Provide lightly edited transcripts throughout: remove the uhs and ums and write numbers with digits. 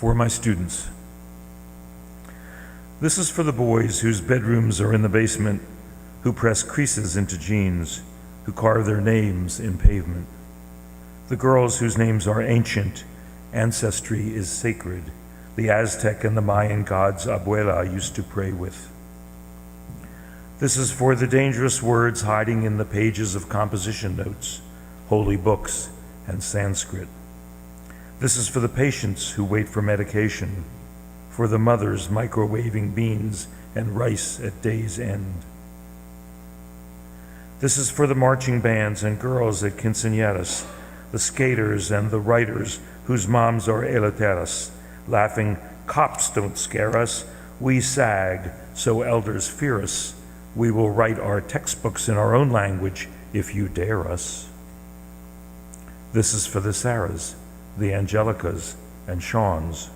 For my students. This is for the boys whose bedrooms are in the basement, who press creases into jeans, who carve their names in pavement. The girls whose names are ancient, ancestry is sacred, the Aztec and the Mayan gods Abuela used to pray with. This is for the dangerous words hiding in the pages of composition notes, holy books, and Sanskrit. This is for the patients who wait for medication, for the mothers microwaving beans and rice at day's end. This is for the marching bands and girls at quinceañeras, the skaters and the writers whose moms are eloteras, laughing, "Cops don't scare us, we sag, so elders fear us. We will write our textbooks in our own language if you dare us." This is for the Sarahs, the Angelicas and Shawns,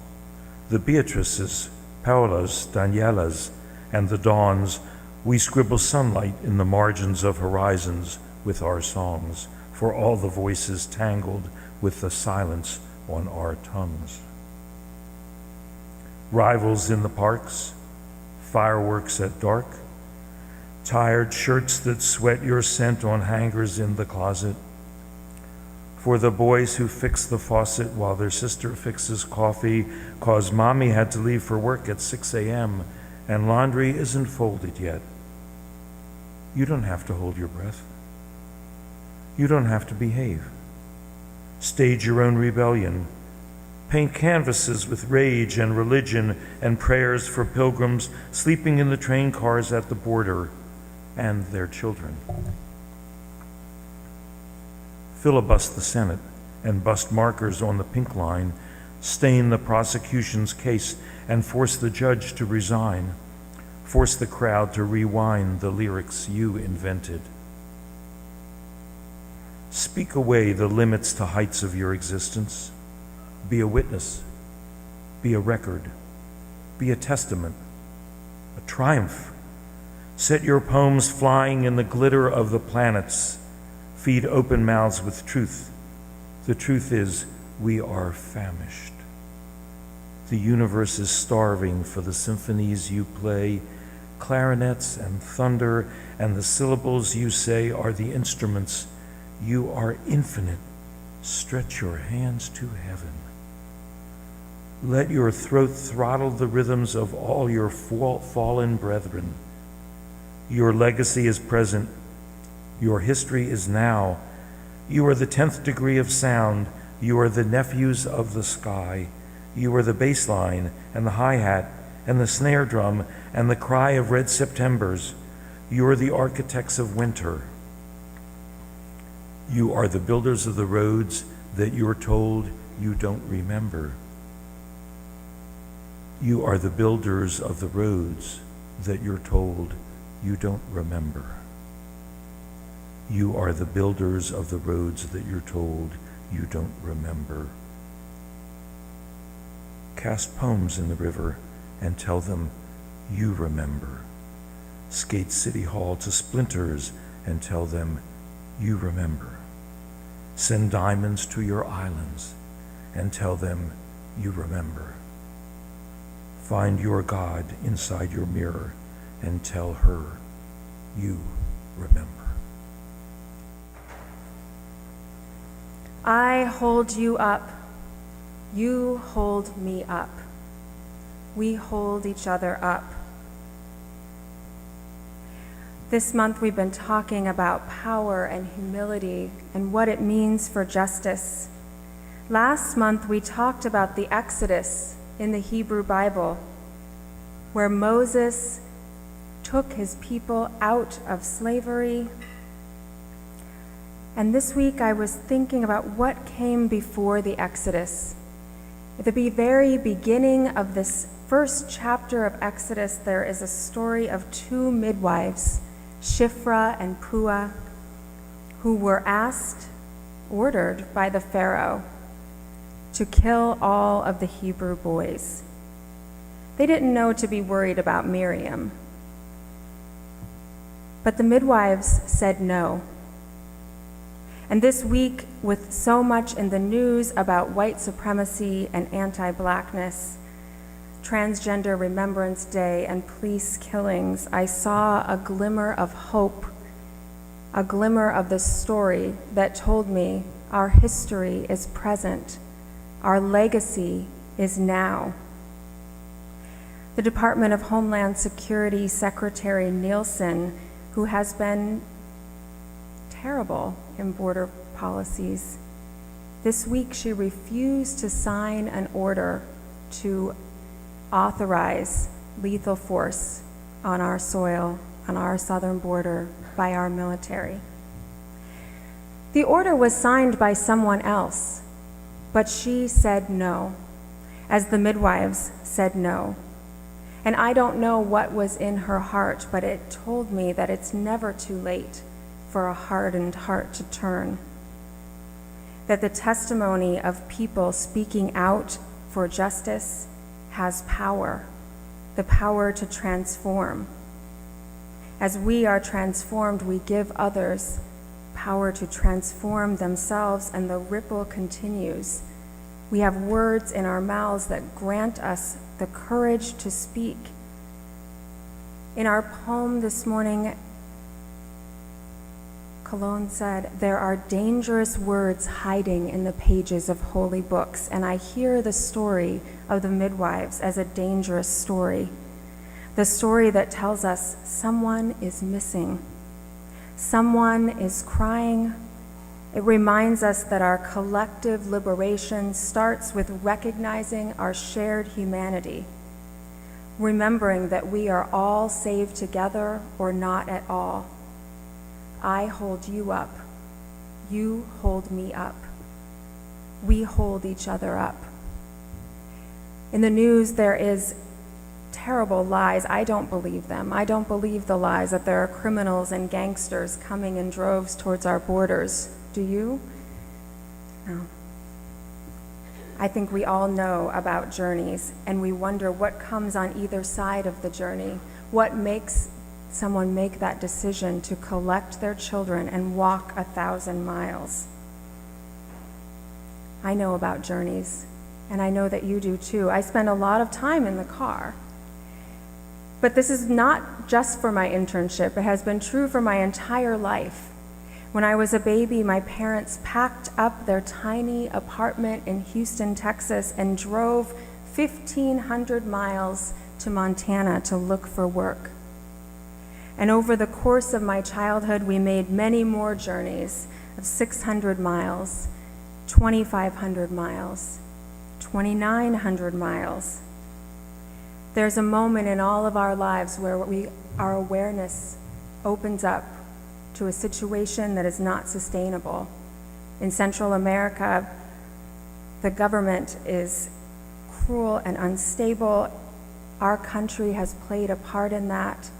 the Beatrices, Paulas, Danielas, and the Dawns. We scribble sunlight in the margins of horizons with our songs, for all the voices tangled with the silence on our tongues. Rivals in the parks, fireworks at dark, tired shirts that sweat your scent on hangers in the closet. For the boys who fix the faucet while their sister fixes coffee, 'cause mommy had to leave for work at 6 a.m. and laundry isn't folded yet. You don't have to hold your breath. You don't have to behave. Stage your own rebellion. Paint canvases with rage and religion and prayers for pilgrims sleeping in the train cars at the border and their children. Filibust the Senate and bust markers on the pink line, stain the prosecution's case and force the judge to resign, force the crowd to rewind the lyrics you invented. Speak away the limits to heights of your existence. Be a witness, be a record, be a testament, a triumph. Set your poems flying in the glitter of the planets. Feed open mouths with truth. The truth is, we are famished. The universe is starving for the symphonies you play. Clarinets and thunder and the syllables you say are the instruments. You are infinite. Stretch your hands to heaven. Let your throat throttle the rhythms of all your fallen brethren. Your legacy is present. Your history is now. You are the 10th degree of sound. You are the nephews of the sky. You are the bass line and the hi-hat and the snare drum and the cry of red Septembers. You are the architects of winter. You are the builders of the roads that you're told you don't remember. You are the builders of the roads that you're told you don't remember. You are the builders of the roads that you're told you don't remember. Cast poems in the river and tell them you remember. Skate City Hall to splinters and tell them you remember. Send diamonds to your islands and tell them you remember. Find your God inside your mirror and tell her you remember. I hold you up. You hold me up. We hold each other up. This month we've been talking about power and humility and what it means for justice. Last month we talked about the Exodus in the Hebrew Bible, where Moses took his people out of slavery. And this week I was thinking about what came before the Exodus. At the very beginning of this first chapter of Exodus, there is a story of two midwives, Shiphrah and Puah, who were ordered by the Pharaoh to kill all of the Hebrew boys. They didn't know to be worried about Miriam. But the midwives said no. And this week, with so much in the news about white supremacy and anti-Blackness, Transgender Remembrance Day, and police killings, I saw a glimmer of hope, a glimmer of the story that told me our history is present, our legacy is now. The Department of Homeland Security Secretary Nielsen, who has been terrible in border policies, this week she refused to sign an order to authorize lethal force on our soil, on our southern border, by our military. The order was signed by someone else, but she said no, as the midwives said no. And I don't know what was in her heart, but it told me that it's never too late for a hardened heart to turn. That the testimony of people speaking out for justice has power, the power to transform. As we are transformed, we give others power to transform themselves, and the ripple continues. We have words in our mouths that grant us the courage to speak. In our poem this morning, Cologne said, "There are dangerous words hiding in the pages of holy books," and I hear the story of the midwives as a dangerous story. The story that tells us someone is missing, someone is crying. It reminds us that our collective liberation starts with recognizing our shared humanity, remembering that we are all saved together or not at all. I hold you up. You hold me up. We hold each other up. In the news, there is terrible lies. I don't believe them. I don't believe the lies that there are criminals and gangsters coming in droves towards our borders. Do you? No. I think we all know about journeys, and we wonder what comes on either side of the journey. What makes someone make that decision to collect their children and walk 1,000 miles? I know about journeys, and I know that you do too. I spend a lot of time in the car. But this is not just for my internship. It has been true for my entire life. When I was a baby, my parents packed up their tiny apartment in Houston, Texas, and drove 1,500 miles to Montana to look for work. And over the course of my childhood, we made many more journeys of 600 miles, 2,500 miles, 2,900 miles. There's a moment in all of our lives where our awareness opens up to a situation that is not sustainable. In Central America, the government is cruel and unstable. Our country has played a part in that,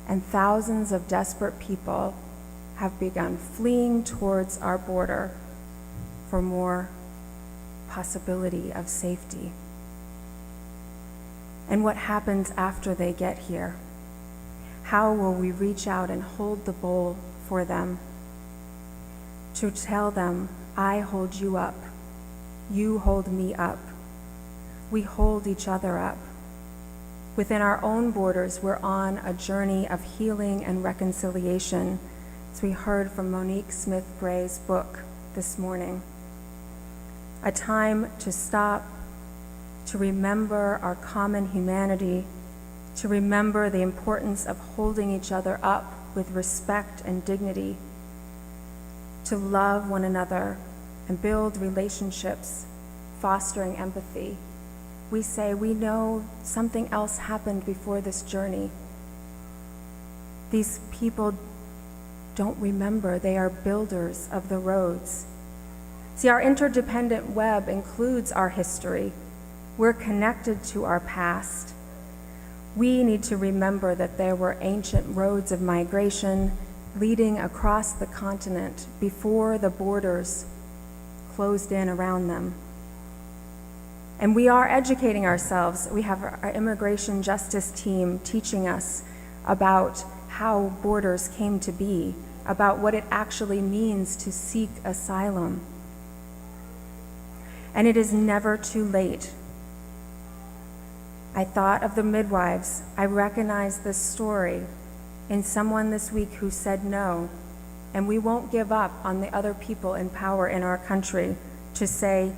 and thousands of desperate people have begun fleeing towards our border for more possibility of safety. And what happens after they get here? How will we reach out and hold the bowl for them? To tell them, I hold you up, you hold me up. We hold each other up. Within our own borders, we're on a journey of healing and reconciliation, as we heard from Monique Smith Gray's book this morning. A time to stop, to remember our common humanity, to remember the importance of holding each other up with respect and dignity, to love one another and build relationships, fostering empathy. We say we know something else happened before this journey. These people don't remember. They are builders of the roads. See, our interdependent web includes our history. We're connected to our past. We need to remember that there were ancient roads of migration leading across the continent before the borders closed in around them. And we are educating ourselves. We have our immigration justice team teaching us about how borders came to be about what it actually means to seek asylum. And it is never too late. I thought of the midwives. I recognized this story in someone this week who said no, and we won't give up on the other people in power in our country to say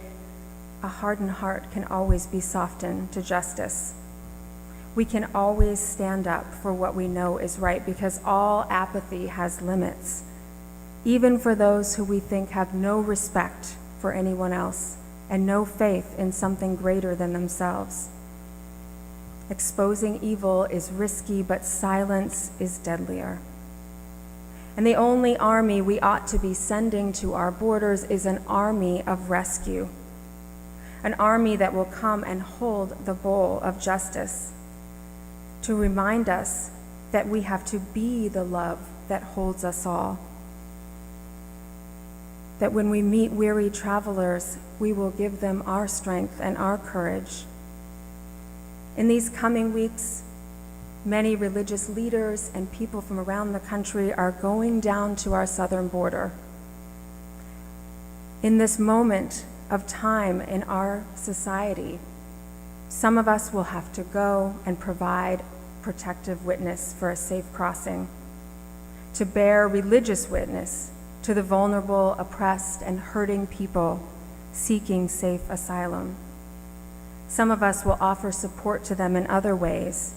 a hardened heart can always be softened to justice. We can always stand up for what we know is right, because all apathy has limits, even for those who we think have no respect for anyone else and no faith in something greater than themselves. Exposing evil is risky, but silence is deadlier. And the only army we ought to be sending to our borders is an army of rescue, an army that will come and hold the bowl of justice, to remind us that we have to be the love that holds us all. That when we meet weary travelers, we will give them our strength and our courage. In these coming weeks, many religious leaders and people from around the country are going down to our southern border. In this moment of time in our society, some of us will have to go and provide protective witness for a safe crossing, to bear religious witness to the vulnerable, oppressed, and hurting people seeking safe asylum. Some of us will offer support to them in other ways.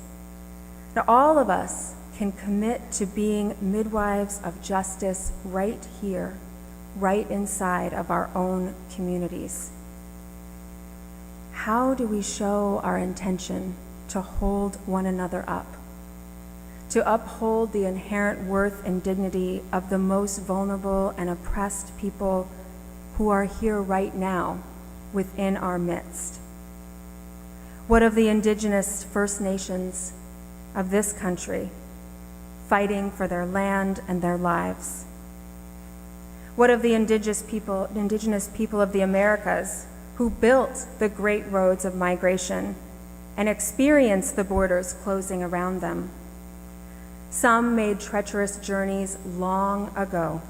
Now, all of us can commit to being midwives of justice right here, right inside of our own communities. How do we show our intention to hold one another up, to uphold the inherent worth and dignity of the most vulnerable and oppressed people who are here right now within our midst? What of the indigenous First Nations of this country fighting for their land and their lives? What of the indigenous people of the Americas who built the great roads of migration and experienced the borders closing around them? Some made treacherous journeys long ago.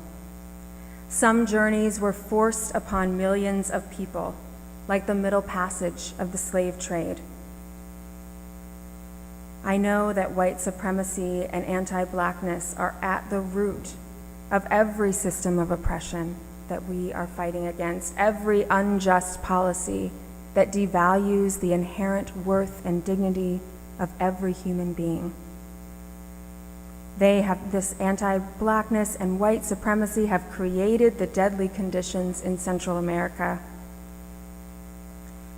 Some journeys were forced upon millions of people, like the Middle Passage of the slave trade. I know that white supremacy and anti-Blackness are at the root of every system of oppression that we are fighting against, every unjust policy that devalues the inherent worth and dignity of every human being. This anti-Blackness and white supremacy have created the deadly conditions in Central America.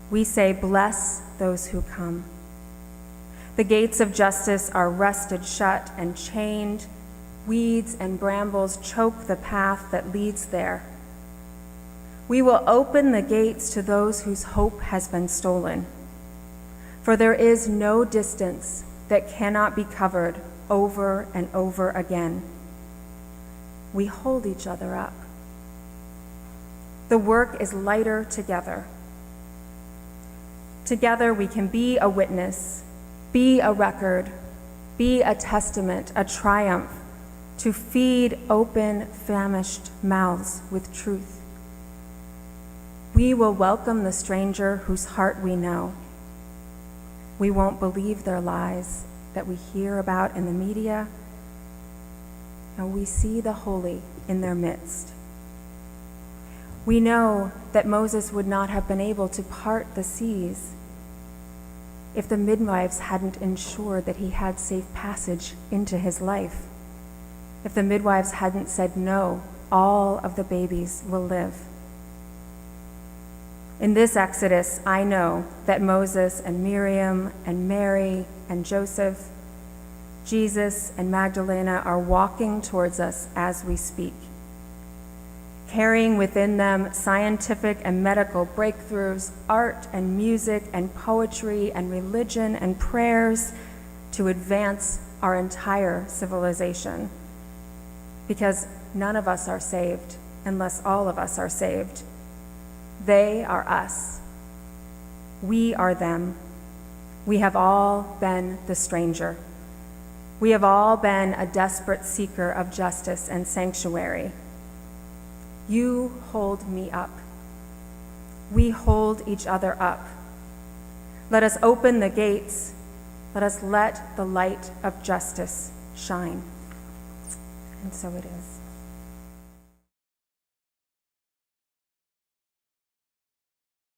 We say, bless those who come. The gates of justice are rusted shut and chained. Weeds and brambles choke the path that leads there. We will open the gates to those whose hope has been stolen. For there is no distance that cannot be covered over and over again. We hold each other up. The work is lighter together. Together we can be a witness, be a record, be a testament, a triumph, to feed open, famished mouths with truth. We will welcome the stranger whose heart we know. We won't believe their lies that we hear about in the media, and we see the holy in their midst. We know that Moses would not have been able to part the seas if the midwives hadn't ensured that he had safe passage into his life. If the midwives hadn't said, no, all of the babies will live. In this Exodus, I know that Moses and Miriam and Mary and Joseph, Jesus and Magdalena are walking towards us as we speak, carrying within them scientific and medical breakthroughs, art and music and poetry and religion and prayers to advance our entire civilization. Because none of us are saved unless all of us are saved. They are us. We are them. We have all been the stranger. We have all been a desperate seeker of justice and sanctuary. You hold me up. We hold each other up. Let us open the gates. Let us let the light of justice shine. And so it is.